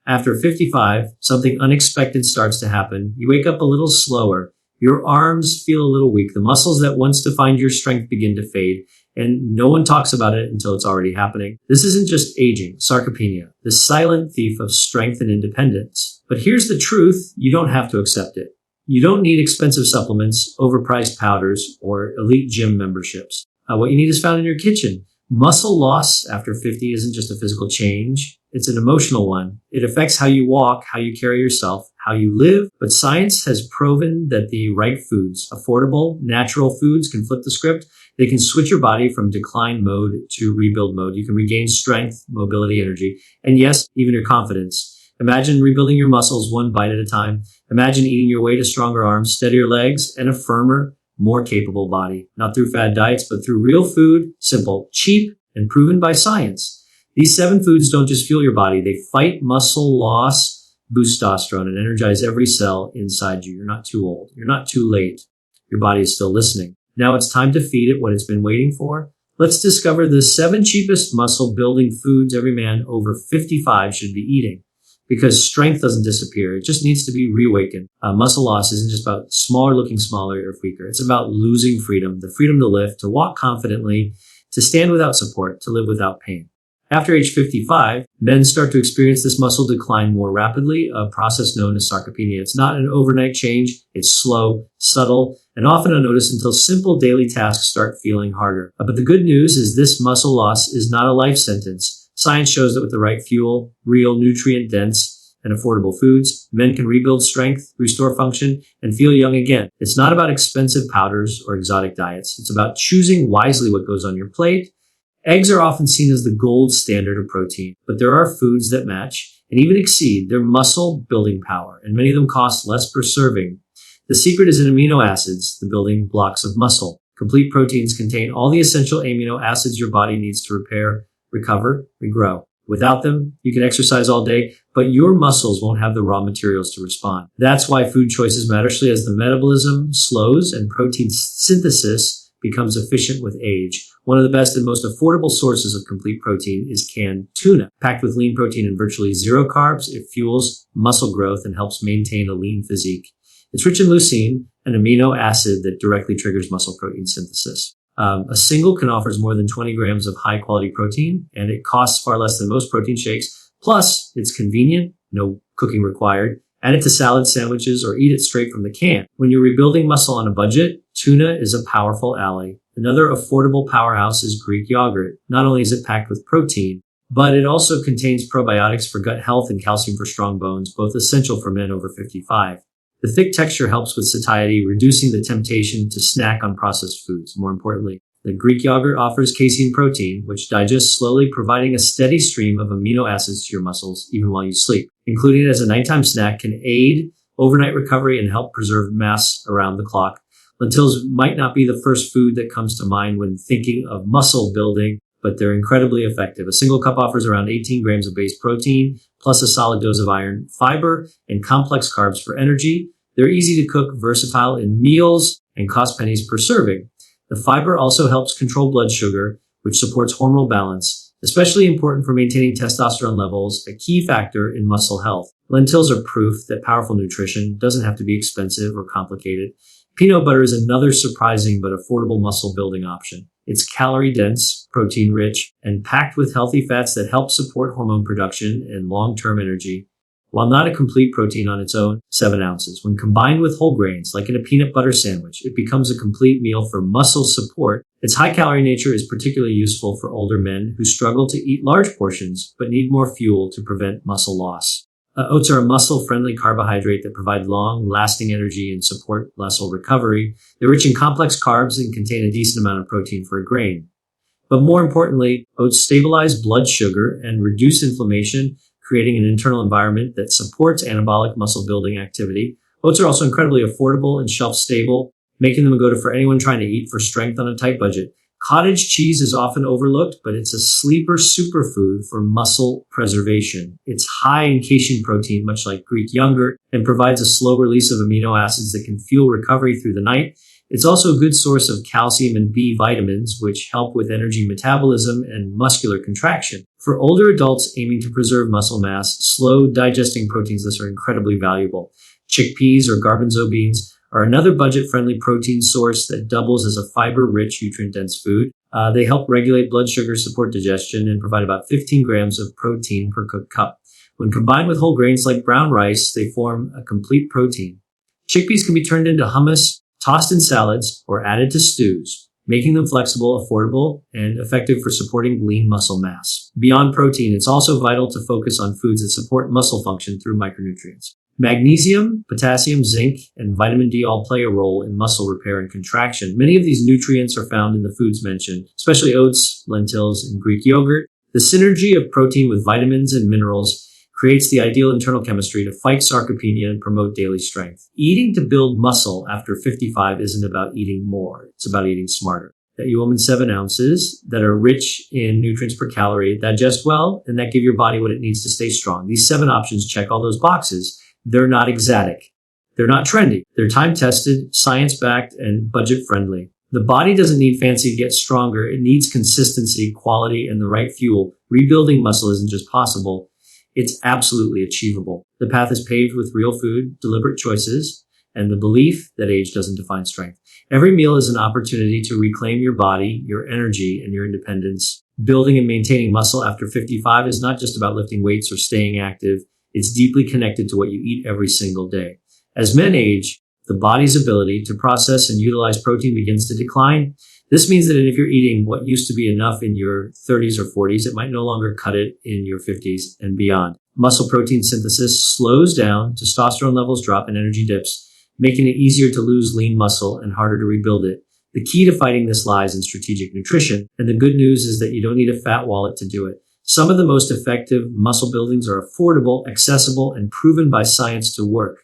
After 55, something unexpected starts to happen. You wake up a little slower. Your arms feel a little weak. The muscles that once defined your strength begin to fade, and no one talks about it until it's already happening. This isn't just aging, sarcopenia, the silent thief of strength and independence. But here's the truth, you don't have to accept it. You don't need expensive supplements, overpriced powders, or elite gym memberships. What you need is found in your kitchen. Muscle loss after 50 isn't just a physical change. It's an emotional one. It affects how you walk, how you carry yourself, how you live. But science has proven that the right foods, affordable, natural foods, can flip the script. They can switch your body from decline mode to rebuild mode. You can regain strength, mobility, energy, and yes, even your confidence. Imagine rebuilding your muscles one bite at a time. Imagine eating your way to stronger arms, steadier legs, and a firmer, more capable body. Not through fad diets, but through real food, simple, cheap, and proven by science. These 7 foods don't just fuel your body. They fight muscle loss, boost testosterone, and energize every cell inside you. You're not too old. You're not too late. Your body is still listening. Now it's time to feed it what it's been waiting for. Let's discover the 7 cheapest muscle building foods every man over 55 should be eating. Because strength doesn't disappear. It just needs to be reawakened. Muscle loss isn't just about looking smaller or weaker. It's about losing freedom, the freedom to lift, to walk confidently, to stand without support, to live without pain. After age 55, men start to experience this muscle decline more rapidly, a process known as sarcopenia. It's not an overnight change. It's slow, subtle, and often unnoticed until simple daily tasks start feeling harder. But the good news is this muscle loss is not a life sentence. Science shows that with the right fuel, real nutrient-dense and affordable foods, men can rebuild strength, restore function, and feel young again. It's not about expensive powders or exotic diets. It's about choosing wisely what goes on your plate. Eggs are often seen as the gold standard of protein, but there are foods that match and even exceed their muscle building power, and many of them cost less per serving. The secret is in amino acids, the building blocks of muscle. Complete proteins contain all the essential amino acids your body needs to repair, recover, regrow. Without them, you can exercise all day, but your muscles won't have the raw materials to respond. That's why food choices matter, especially as the metabolism slows and protein synthesis becomes efficient with age. One of the best and most affordable sources of complete protein is canned tuna. Packed with lean protein and virtually zero carbs, it fuels muscle growth and helps maintain a lean physique. It's rich in leucine, an amino acid that directly triggers muscle protein synthesis. A single can offer more than 20 grams of high-quality protein, and it costs far less than most protein shakes. Plus, it's convenient, no cooking required. Add it to salad sandwiches or eat it straight from the can. When you're rebuilding muscle on a budget, tuna is a powerful ally. Another affordable powerhouse is Greek yogurt. Not only is it packed with protein, but it also contains probiotics for gut health and calcium for strong bones, both essential for men over 55. The thick texture helps with satiety, reducing the temptation to snack on processed foods. More importantly, the Greek yogurt offers casein protein, which digests slowly, providing a steady stream of amino acids to your muscles even while you sleep. Including it as a nighttime snack can aid overnight recovery and help preserve mass around the clock. Lentils might not be the first food that comes to mind when thinking of muscle building, but they're incredibly effective. A single cup offers around 18 grams of base protein, plus a solid dose of iron, fiber, and complex carbs for energy. They're easy to cook, versatile in meals, and cost pennies per serving. The fiber also helps control blood sugar, which supports hormonal balance, especially important for maintaining testosterone levels, a key factor in muscle health. Lentils are proof that powerful nutrition doesn't have to be expensive or complicated. Peanut butter is another surprising but affordable muscle building option. It's calorie dense, protein rich, and packed with healthy fats that help support hormone production and long-term energy. While not a complete protein on its own, 7 ounces. When combined with whole grains, like in a peanut butter sandwich, it becomes a complete meal for muscle support. Its high-calorie nature is particularly useful for older men who struggle to eat large portions but need more fuel to prevent muscle loss. Oats are a muscle-friendly carbohydrate that provide long-lasting energy and support muscle recovery. They're rich in complex carbs and contain a decent amount of protein for a grain. But more importantly, oats stabilize blood sugar and reduce inflammation, creating an internal environment that supports anabolic muscle building activity. Oats are also incredibly affordable and shelf stable, making them a go-to for anyone trying to eat for strength on a tight budget. Cottage cheese is often overlooked, but it's a sleeper superfood for muscle preservation. It's high in casein protein, much like Greek yogurt, and provides a slow release of amino acids that can fuel recovery through the night. It's also a good source of calcium and B vitamins, which help with energy metabolism and muscular contraction. For older adults aiming to preserve muscle mass, slow digesting proteins lists are incredibly valuable. Chickpeas or garbanzo beans are another budget-friendly protein source that doubles as a fiber-rich, nutrient-dense food. They help regulate blood sugar, support digestion, and provide about 15 grams of protein per cooked cup. When combined with whole grains like brown rice, they form a complete protein. Chickpeas can be turned into hummus, tossed in salads, or added to stews, making them flexible, affordable, and effective for supporting lean muscle mass. Beyond protein, it's also vital to focus on foods that support muscle function through micronutrients. Magnesium, potassium, zinc, and vitamin D all play a role in muscle repair and contraction. Many of these nutrients are found in the foods mentioned, especially oats, lentils, and Greek yogurt. The synergy of protein with vitamins and minerals creates the ideal internal chemistry to fight sarcopenia and promote daily strength. Eating to build muscle after 55 isn't about eating more. It's about eating smarter. That you in 7 ounces that are rich in nutrients per calorie, digest well, and that give your body what it needs to stay strong. These 7 options check all those boxes. They're not exotic. They're not trendy. They're time-tested, science-backed, and budget-friendly. The body doesn't need fancy to get stronger. It needs consistency, quality, and the right fuel. Rebuilding muscle isn't just possible. It's absolutely achievable. The path is paved with real food, deliberate choices, and the belief that age doesn't define strength. Every meal is an opportunity to reclaim your body, your energy, and your independence. Building and maintaining muscle after 55 is not just about lifting weights or staying active. It's deeply connected to what you eat every single day. As men age, the body's ability to process and utilize protein begins to decline. This means that if you're eating what used to be enough in your 30s or 40s, it might no longer cut it in your 50s and beyond. Muscle protein synthesis slows down, testosterone levels drop, and energy dips, making it easier to lose lean muscle and harder to rebuild it. The key to fighting this lies in strategic nutrition, and the good news is that you don't need a fat wallet to do it. Some of the most effective muscle buildings are affordable, accessible, and proven by science to work.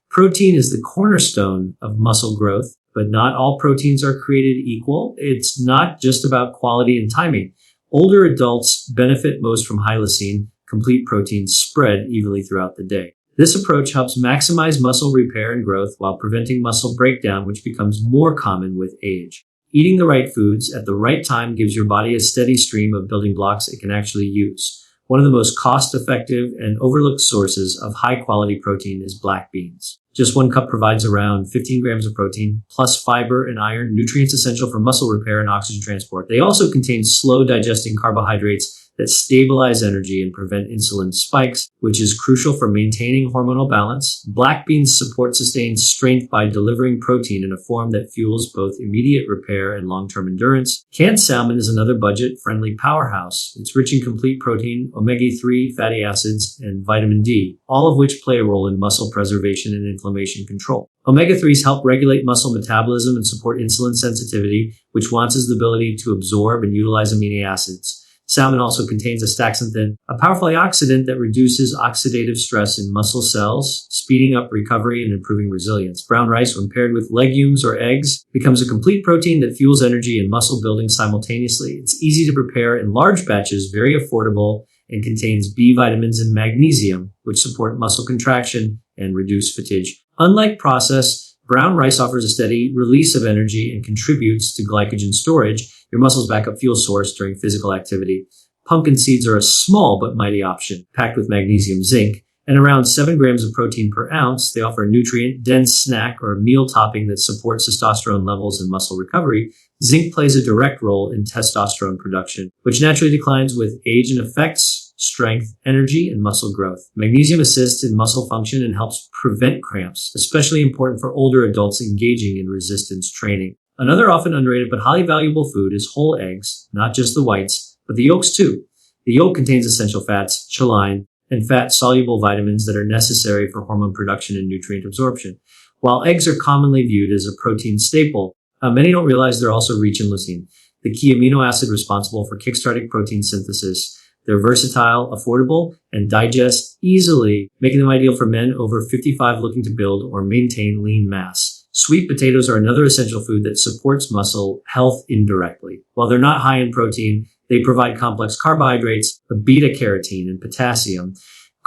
Protein is the cornerstone of muscle growth, but not all proteins are created equal. It's not just about quality and timing. Older adults benefit most from high lysine, complete protein spread evenly throughout the day. This approach helps maximize muscle repair and growth while preventing muscle breakdown, which becomes more common with age. Eating the right foods at the right time gives your body a steady stream of building blocks it can actually use. One of the most cost-effective and overlooked sources of high-quality protein is black beans. Just 1 cup provides around 15 grams of protein, plus fiber and iron, nutrients essential for muscle repair and oxygen transport. They also contain slow-digesting carbohydrates that stabilize energy and prevent insulin spikes, which is crucial for maintaining hormonal balance. Black beans support sustained strength by delivering protein in a form that fuels both immediate repair and long-term endurance. Canned salmon is another budget-friendly powerhouse. It's rich in complete protein, omega-3 fatty acids, and vitamin D, all of which play a role in muscle preservation and inflammation control. Omega-3s help regulate muscle metabolism and support insulin sensitivity, which wants the ability to absorb and utilize amino acids. Salmon also contains astaxanthin, a powerful antioxidant that reduces oxidative stress in muscle cells, speeding up recovery and improving resilience. Brown rice, when paired with legumes or eggs, becomes a complete protein that fuels energy and muscle building simultaneously. It's easy to prepare in large batches, very affordable, and contains B vitamins and magnesium, which support muscle contraction and reduce fatigue. Unlike processed, brown rice offers a steady release of energy and contributes to glycogen storage, your muscle's backup fuel source during physical activity. Pumpkin seeds are a small but mighty option, packed with magnesium, zinc, and around 7 grams of protein per ounce. They offer a nutrient-dense snack or meal topping that supports testosterone levels and muscle recovery. Zinc plays a direct role in testosterone production, which naturally declines with age and affects strength, energy, and muscle growth. Magnesium assists in muscle function and helps prevent cramps, especially important for older adults engaging in resistance training. Another often underrated but highly valuable food is whole eggs, not just the whites, but the yolks too. The yolk contains essential fats, choline, and fat-soluble vitamins that are necessary for hormone production and nutrient absorption. While eggs are commonly viewed as a protein staple, many don't realize they're also rich in leucine, the key amino acid responsible for kickstarting protein synthesis. They're versatile, affordable, and digest easily, making them ideal for men over 55 looking to build or maintain lean mass. Sweet potatoes are another essential food that supports muscle health indirectly. While they're not high in protein, they provide complex carbohydrates, beta-carotene, and potassium.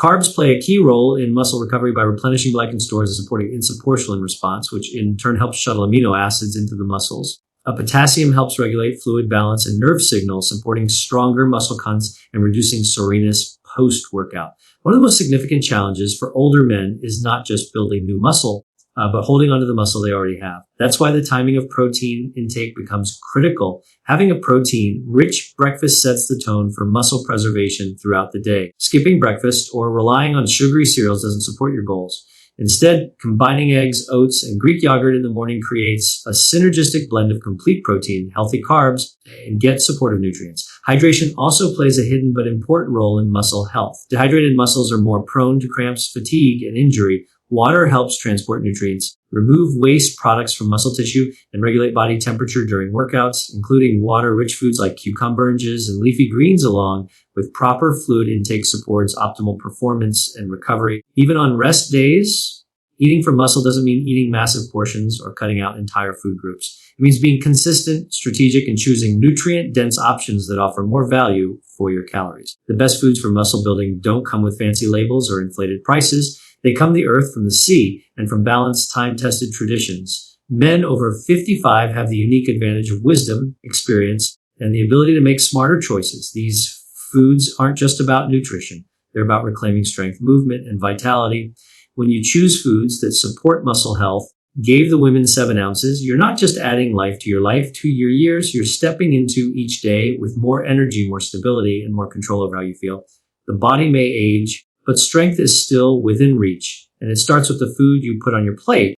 Carbs play a key role in muscle recovery by replenishing glycogen stores and supporting insulin porcelain response, which in turn helps shuttle amino acids into the muscles. Potassium helps regulate fluid balance and nerve signals, supporting stronger muscle cons and reducing soreness post-workout. One of the most significant challenges for older men is not just building new muscle, but holding onto the muscle they already have. That's why the timing of protein intake becomes critical. Having a protein-rich breakfast sets the tone for muscle preservation throughout the day. Skipping breakfast or relying on sugary cereals doesn't support your goals. Instead, combining eggs, oats, and Greek yogurt in the morning creates a synergistic blend of complete protein, healthy carbs, and get supportive nutrients. Hydration also plays a hidden but important role in muscle health. Dehydrated muscles are more prone to cramps, fatigue, and injury. Water helps transport nutrients, remove waste products from muscle tissue, and regulate body temperature during workouts, including water-rich foods like cucumbers and leafy greens along with proper fluid intake supports optimal performance and recovery. Even on rest days, eating for muscle doesn't mean eating massive portions or cutting out entire food groups. It means being consistent, strategic, and choosing nutrient-dense options that offer more value for your calories. The best foods for muscle building don't come with fancy labels or inflated prices. They come the earth from the sea and from balanced, time-tested traditions. Men over 55 have the unique advantage of wisdom, experience, and the ability to make smarter choices. These foods aren't just about nutrition. They're about reclaiming strength, movement, and vitality. When you choose foods that support muscle health, gave the women 7 ounces, you're not just adding life to your years, you're stepping into each day with more energy, more stability, and more control over how you feel. The body may age, but strength is still within reach, and it starts with the food you put on your plate.